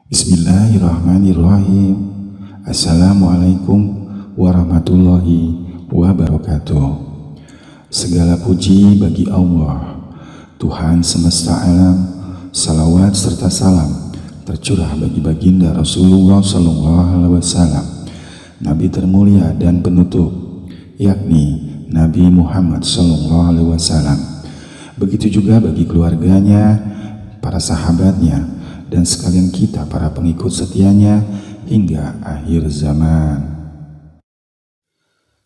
Bismillahirrahmanirrahim. Assalamualaikum warahmatullahi wabarakatuh. Segala puji bagi Allah, Tuhan semesta alam. Salawat serta salam tercurah bagi baginda Rasulullah SAW, Nabi termulia dan penutup, yakni Nabi Muhammad SAW. Begitu juga bagi keluarganya, para sahabatnya, dan sekalian kita para pengikut setianya hingga akhir zaman.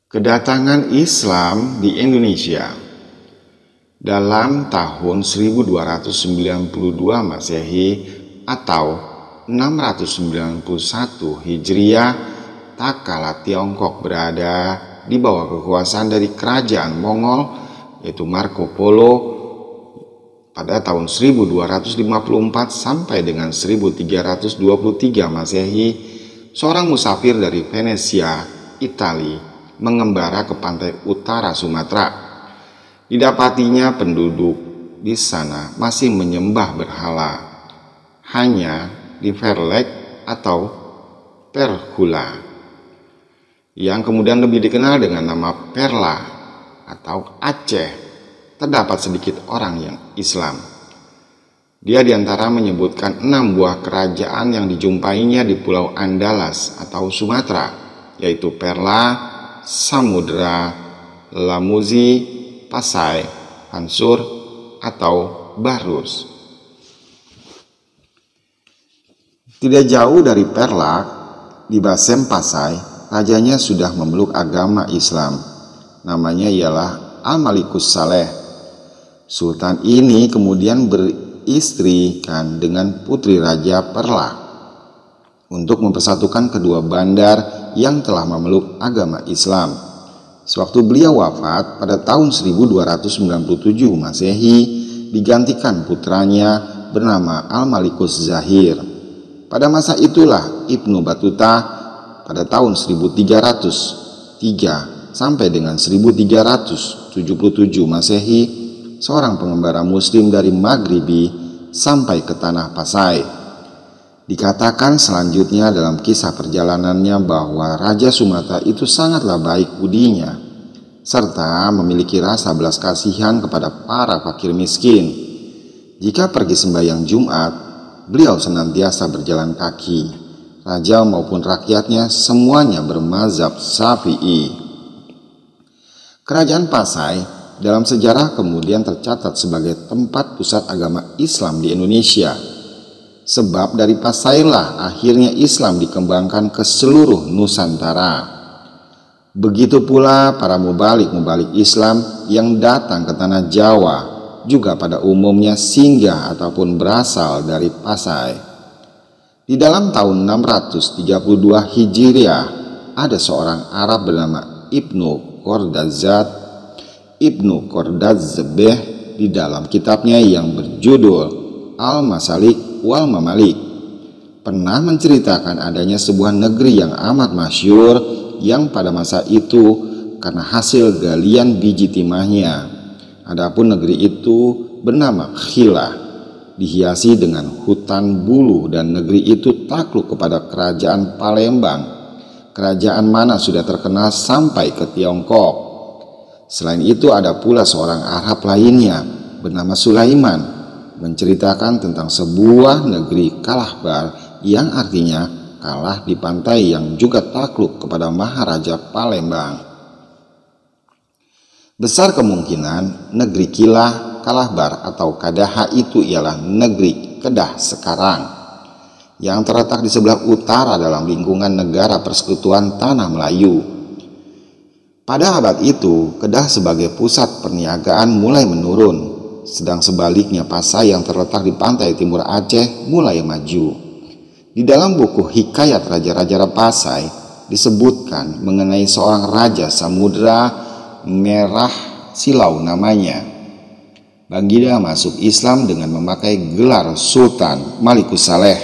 Kedatangan Islam di Indonesia dalam tahun 1292 Masehi atau 691 Hijriah, tak kala Tiongkok berada di bawah kekuasaan dari kerajaan Mongol, yaitu Marco Polo, pada tahun 1254 sampai dengan 1323 Masehi, seorang musafir dari Venesia, Italia, mengembara ke pantai utara Sumatera. Didapatinya penduduk di sana masih menyembah berhala, hanya di Verlek atau Perhula, yang kemudian lebih dikenal dengan nama Perla atau Aceh. Terdapat sedikit orang yang Islam. Dia diantara menyebutkan 6 buah kerajaan yang dijumpainya di Pulau Andalas atau Sumatera, yaitu Perla, Samudra, Lamuzi, Pasai, Hansur, atau Barus. Tidak jauh dari Perla, di Basem Pasai, rajanya sudah memeluk agama Islam. Namanya ialah Al-Malikus Saleh. Sultan ini kemudian beristrikan dengan putri Raja Perla untuk mempersatukan kedua bandar yang telah memeluk agama Islam. Sewaktu beliau wafat pada tahun 1297 Masehi, digantikan putranya bernama Al-Malikus Zahir. Pada masa itulah Ibnu Battuta pada tahun 1303 sampai dengan 1377 Masehi, seorang pengembara muslim dari Maghribi sampai ke tanah Pasai. Dikatakan selanjutnya dalam kisah perjalanannya bahwa Raja Sumatera itu sangatlah baik budinya, serta memiliki rasa belas kasihan kepada para fakir miskin. Jika pergi sembahyang Jumat, beliau senantiasa berjalan kaki. Raja maupun rakyatnya semuanya bermazhab Syafi'i. Kerajaan Pasai dalam sejarah kemudian tercatat sebagai tempat pusat agama Islam di Indonesia. Sebab dari Pasailah akhirnya Islam dikembangkan ke seluruh Nusantara. Begitu pula para mubalik-mubalik Islam yang datang ke tanah Jawa juga pada umumnya singgah ataupun berasal dari Pasai. Di dalam tahun 632 Hijriah ada seorang Arab bernama Ibnu Khordadzebeh di dalam kitabnya yang berjudul Al-Masalik wal Mamalik pernah menceritakan adanya sebuah negeri yang amat masyhur yang pada masa itu karena hasil galian biji timahnya. Adapun negeri itu bernama Khilah, dihiasi dengan hutan bulu, dan negeri itu takluk kepada kerajaan Palembang, kerajaan mana sudah terkenal sampai ke Tiongkok. Selain itu ada pula seorang Arab lainnya bernama Sulaiman menceritakan tentang sebuah negeri Kalahbar yang artinya kalah di pantai, yang juga takluk kepada Maharaja Palembang. Besar kemungkinan negeri Kalahbar atau Kadaha itu ialah negeri Kedah sekarang, yang terletak di sebelah utara dalam lingkungan negara Persekutuan Tanah Melayu. Pada abad itu, Kedah sebagai pusat perniagaan mulai menurun, sedang sebaliknya Pasai yang terletak di pantai timur Aceh mulai maju. Di dalam buku Hikayat Raja-Raja Pasai disebutkan mengenai seorang Raja Samudra Merah Silau namanya. Baginda masuk Islam dengan memakai gelar Sultan Malikus Saleh.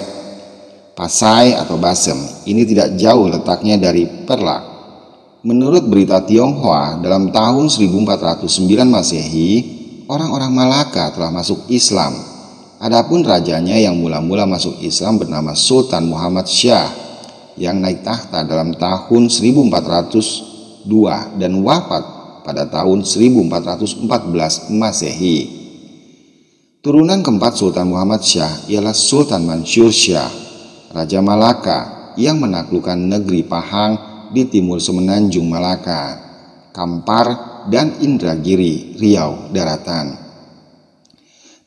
Pasai atau Basem ini tidak jauh letaknya dari Perla. Menurut berita Tionghoa, dalam tahun 1409 Masehi, orang-orang Malaka telah masuk Islam. Adapun rajanya yang mula-mula masuk Islam bernama Sultan Muhammad Syah yang naik tahta dalam tahun 1402 dan wafat pada tahun 1414 Masehi. Turunan keempat Sultan Muhammad Syah ialah Sultan Mansur Syah, Raja Malaka yang menaklukkan negeri Pahang di timur semenanjung Malaka, Kampar, dan Indragiri, Riau Daratan.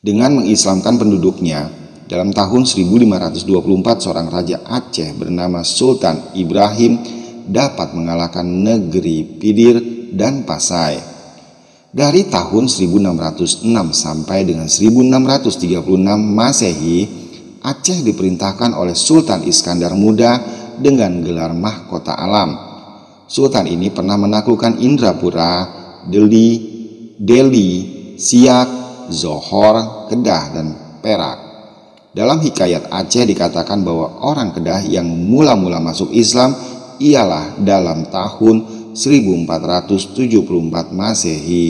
Dengan mengislamkan penduduknya, dalam tahun 1524 seorang raja Aceh bernama Sultan Ibrahim dapat mengalahkan negeri Pidir dan Pasai. Dari tahun 1606 sampai dengan 1636 Masehi, Aceh diperintahkan oleh Sultan Iskandar Muda dengan gelar Mahkota Alam. Sultan ini pernah menaklukkan Indrapura, Delhi, Siak, Johor, Kedah, dan Perak. Dalam hikayat Aceh dikatakan bahwa orang Kedah yang mula-mula masuk Islam ialah dalam tahun 1474 Masehi.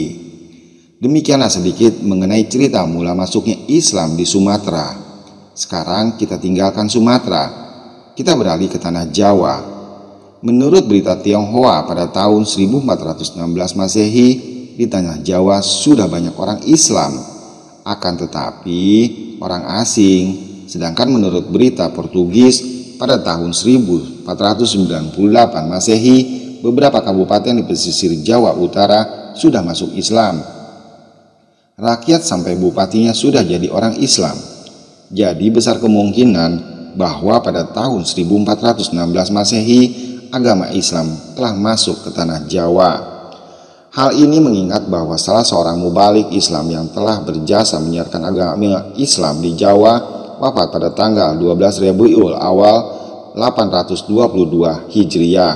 Demikianlah sedikit mengenai cerita mula masuknya Islam di Sumatera. Sekarang kita tinggalkan Sumatera, kita beralih ke tanah Jawa. Menurut berita Tionghoa pada tahun 1416 Masehi, di tanah Jawa sudah banyak orang Islam, akan tetapi orang asing. Sedangkan menurut berita Portugis pada tahun 1498 Masehi, beberapa kabupaten di pesisir Jawa Utara sudah masuk Islam. Rakyat sampai bupatinya sudah jadi orang Islam. Jadi besar kemungkinan bahwa pada tahun 1416 Masehi agama Islam telah masuk ke tanah Jawa. Hal ini mengingat bahwa salah seorang mubalik Islam yang telah berjasa menyiarkan agama Islam di Jawa wafat pada tanggal 12 Rabiul Awal 822 Hijriah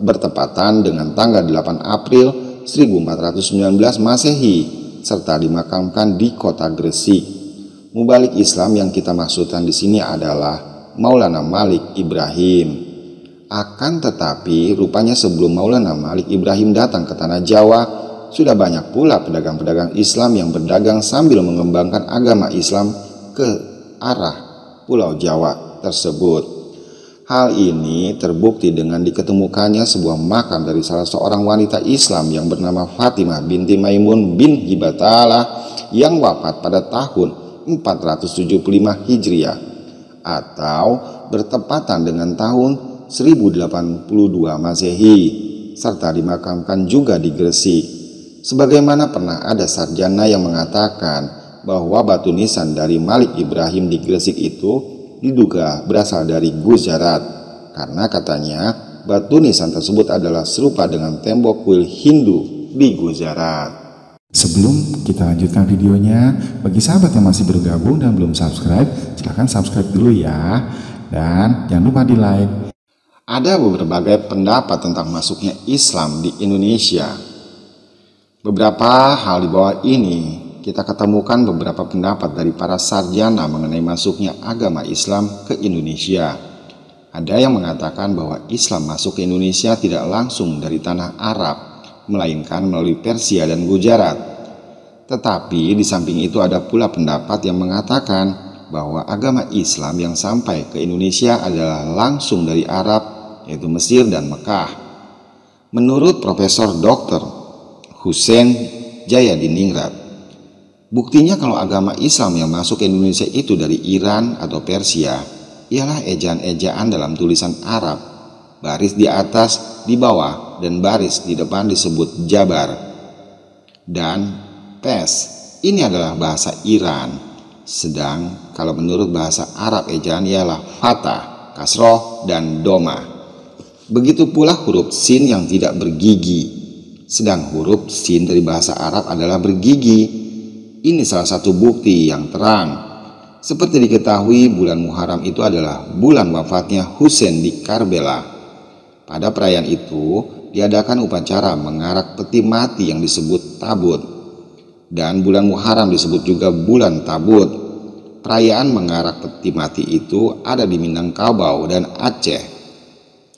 bertepatan dengan tanggal 8 April 1419 Masehi serta dimakamkan di kota Gresik. Mubalik Islam yang kita maksudkan di sini adalah Maulana Malik Ibrahim. Akan tetapi rupanya sebelum Maulana Malik Ibrahim datang ke tanah Jawa, sudah banyak pula pedagang-pedagang Islam yang berdagang sambil mengembangkan agama Islam ke arah Pulau Jawa tersebut. Hal ini terbukti dengan diketemukannya sebuah makam dari salah seorang wanita Islam yang bernama Fatimah binti Maimun bin Hibatala yang wafat pada tahun 475 Hijriah atau bertepatan dengan tahun 1082 Masehi serta dimakamkan juga di Gresik. Sebagaimana pernah ada sarjana yang mengatakan bahwa batu nisan dari Malik Ibrahim di Gresik itu diduga berasal dari Gujarat karena katanya batu nisan tersebut adalah serupa dengan tembok kuil Hindu di Gujarat. Sebelum kita lanjutkan videonya, bagi sahabat yang masih bergabung dan belum subscribe, silahkan subscribe dulu ya. Dan jangan lupa di like. Ada berbagai pendapat tentang masuknya Islam di Indonesia. Beberapa hal di bawah ini kita ketemukan beberapa pendapat dari para sarjana mengenai masuknya agama Islam ke Indonesia. Ada yang mengatakan bahwa Islam masuk ke Indonesia tidak langsung dari tanah Arab, melainkan melalui Persia dan Gujarat. Tetapi di samping itu ada pula pendapat yang mengatakan bahwa agama Islam yang sampai ke Indonesia adalah langsung dari Arab, yaitu Mesir dan Mekah. Menurut Profesor Dr. Hussein Jayadiningrat, buktinya kalau agama Islam yang masuk ke Indonesia itu dari Iran atau Persia ialah ejaan-ejaan dalam tulisan Arab. Baris di atas, di bawah, dan baris di depan disebut Jabar dan Pes. Ini adalah bahasa Iran. Sedang kalau menurut bahasa Arab ejaan ialah Fatah, Kasroh, dan Doma. Begitu pula huruf Sin yang tidak bergigi. Sedang huruf Sin dari bahasa Arab adalah bergigi. Ini salah satu bukti yang terang. Seperti diketahui, bulan Muharram itu adalah bulan wafatnya Husain di Karbala. Pada perayaan itu diadakan upacara mengarak peti mati yang disebut tabut. Dan bulan Muharram disebut juga bulan tabut. Perayaan mengarak peti mati itu ada di Minangkabau dan Aceh.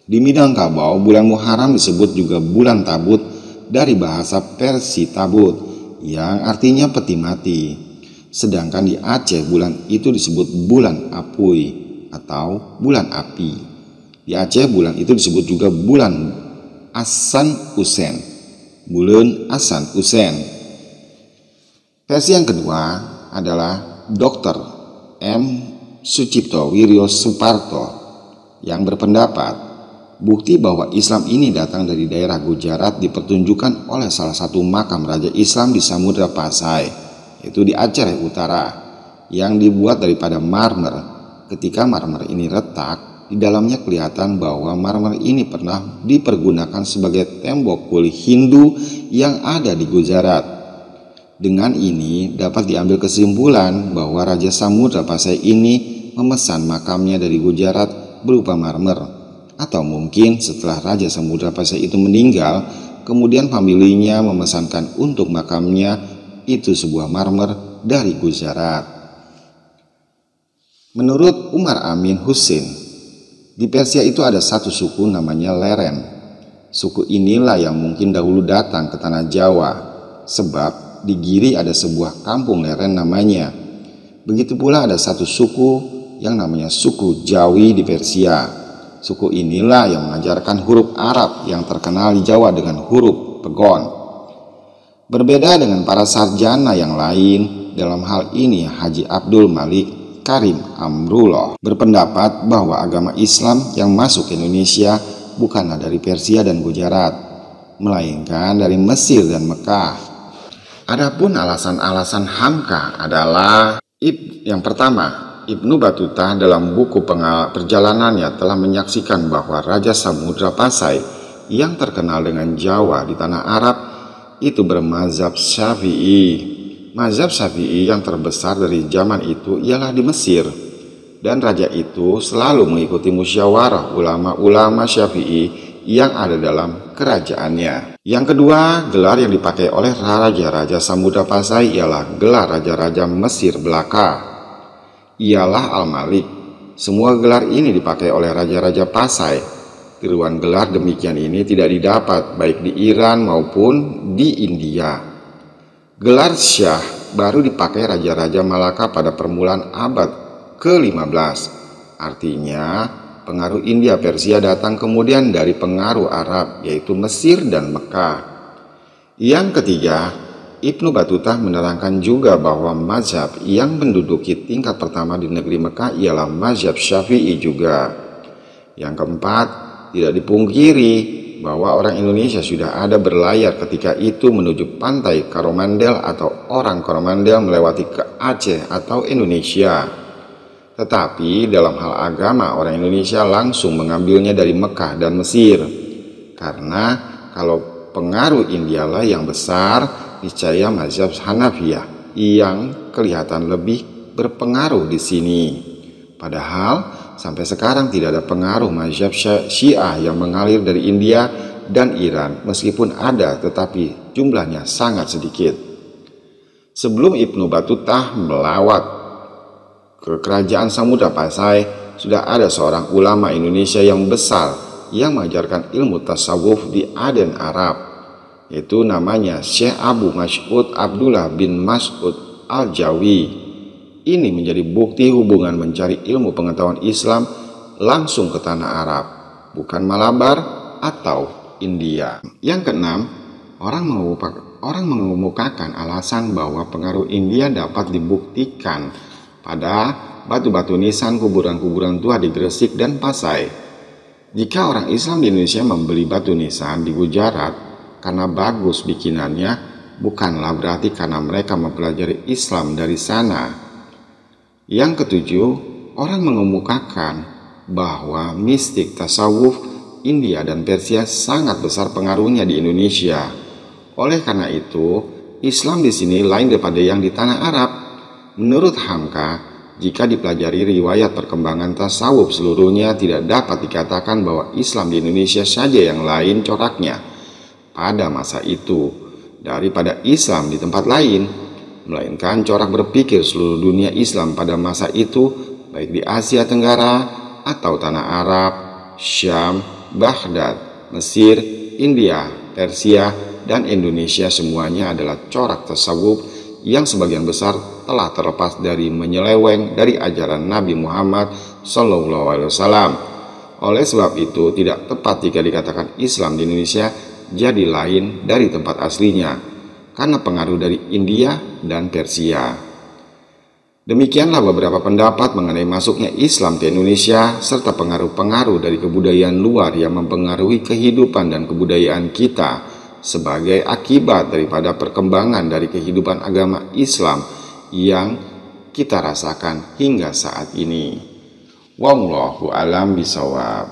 Di Minangkabau, bulan Muharram disebut juga bulan tabut dari bahasa Persia tabut, yang artinya peti mati. Sedangkan di Aceh bulan itu disebut bulan Apui atau bulan api. Di Aceh bulan itu disebut juga bulan Asan Usen. Bulan Asan Usen. Versi yang kedua adalah Dr. M. Sucipto Wiryo Suparto yang berpendapat bukti bahwa Islam ini datang dari daerah Gujarat dipertunjukkan oleh salah satu makam Raja Islam di Samudra Pasai, yaitu di Aceh Utara, yang dibuat daripada marmer. Ketika marmer ini retak, di dalamnya kelihatan bahwa marmer ini pernah dipergunakan sebagai tembok kuil Hindu yang ada di Gujarat. Dengan ini dapat diambil kesimpulan bahwa Raja Samudra Pasai ini memesan makamnya dari Gujarat berupa marmer. Atau mungkin setelah Raja Samudra Pasai itu meninggal, kemudian familinya memesankan untuk makamnya itu sebuah marmer dari Gujarat. Menurut Umar Amin Husin, di Persia itu ada satu suku namanya Leren. Suku inilah yang mungkin dahulu datang ke tanah Jawa, sebab di Giri ada sebuah kampung Leren namanya. Begitu pula ada satu suku yang namanya suku Jawi di Persia. Suku inilah yang mengajarkan huruf Arab yang terkenal di Jawa dengan huruf Pegon. Berbeda dengan para sarjana yang lain, dalam hal ini Haji Abdul Malik Karim Amrullah berpendapat bahwa agama Islam yang masuk ke Indonesia bukanlah dari Persia dan Gujarat, melainkan dari Mesir dan Mekah. Adapun alasan-alasan Hamka adalah yang pertama, Ibnu Battuta dalam buku perjalanannya telah menyaksikan bahwa Raja Samudra Pasai yang terkenal dengan Jawa di tanah Arab itu bermazhab Syafi'i. Mazhab Syafi'i yang terbesar dari zaman itu ialah di Mesir, dan raja itu selalu mengikuti musyawarah ulama-ulama Syafi'i yang ada dalam kerajaannya. Yang kedua, gelar yang dipakai oleh raja-raja Samudra Pasai ialah gelar raja-raja Mesir belaka, ialah Al-Malik. Semua gelar ini dipakai oleh raja-raja Pasai. Tiruan gelar demikian ini tidak didapat baik di Iran maupun di India. Gelar Syah baru dipakai raja-raja Malaka pada permulaan abad ke-15. Artinya, pengaruh India Persia datang kemudian dari pengaruh Arab, yaitu Mesir dan Mekah. Yang ketiga, Ibnu Battuta menerangkan juga bahwa mazhab yang menduduki tingkat pertama di negeri Mekah ialah mazhab Syafi'i juga. Yang keempat, tidak dipungkiri bahwa orang Indonesia sudah ada berlayar ketika itu menuju pantai Coromandel atau orang Coromandel melewati ke Aceh atau Indonesia. Tetapi dalam hal agama orang Indonesia langsung mengambilnya dari Mekah dan Mesir. Karena kalau pengaruh Indialah yang besar, niscaya mazhab Hanafiyah yang kelihatan lebih berpengaruh di sini. Padahal sampai sekarang tidak ada pengaruh mazhab Syiah yang mengalir dari India dan Iran, meskipun ada tetapi jumlahnya sangat sedikit. Sebelum Ibnu Battuta melawat ke kerajaan Samudra Pasai, sudah ada seorang ulama Indonesia yang besar yang mengajarkan ilmu tasawuf di Aden, Arab, yaitu namanya Syekh Abu Mas'ud Abdullah bin Mas'ud Al-Jawi. Ini menjadi bukti hubungan mencari ilmu pengetahuan Islam langsung ke tanah Arab, bukan Malabar atau India. Yang keenam, orang mengemukakan alasan bahwa pengaruh India dapat dibuktikan pada batu-batu nisan kuburan-kuburan tua di Gresik dan Pasai. Jika orang Islam di Indonesia membeli batu nisan di Gujarat karena bagus bikinannya, bukanlah berarti karena mereka mempelajari Islam dari sana. Yang ketujuh, orang mengemukakan bahwa mistik tasawuf India dan Persia sangat besar pengaruhnya di Indonesia. Oleh karena itu, Islam di sini lain daripada yang di tanah Arab. Menurut Hamka, jika dipelajari riwayat perkembangan tasawuf seluruhnya, tidak dapat dikatakan bahwa Islam di Indonesia saja yang lain coraknya pada masa itu daripada Islam di tempat lain, melainkan corak berpikir seluruh dunia Islam pada masa itu, baik di Asia Tenggara atau tanah Arab, Syam, Baghdad, Mesir, India, Persia, dan Indonesia, semuanya adalah corak tasawuf yang sebagian besar telah terlepas dari menyeleweng dari ajaran Nabi Muhammad SAW. Oleh sebab itu, tidak tepat jika dikatakan Islam di Indonesia jadi lain dari tempat aslinya, karena pengaruh dari India dan Persia. Demikianlah beberapa pendapat mengenai masuknya Islam ke Indonesia serta pengaruh-pengaruh dari kebudayaan luar yang mempengaruhi kehidupan dan kebudayaan kita sebagai akibat daripada perkembangan dari kehidupan agama Islam yang kita rasakan hingga saat ini. Wallahu a'lam bishawab.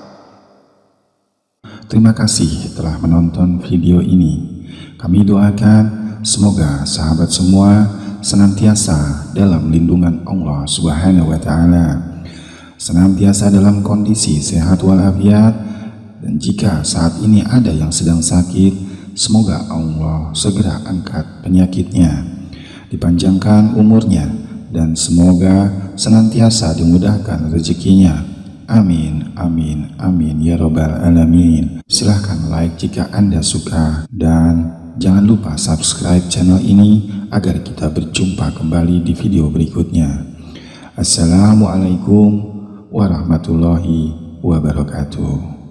Terima kasih telah menonton video ini. Kami doakan semoga sahabat semua senantiasa dalam lindungan Allah Subhanahu wa Ta'ala, senantiasa dalam kondisi sehat walafiat, dan jika saat ini ada yang sedang sakit, semoga Allah segera angkat penyakitnya, dipanjangkan umurnya, dan semoga senantiasa dimudahkan rezekinya. Amin, amin, amin ya robbal alamin. Silahkan like jika Anda suka, dan jangan lupa subscribe channel ini agar kita berjumpa kembali di video berikutnya. Assalamualaikum warahmatullahi wabarakatuh.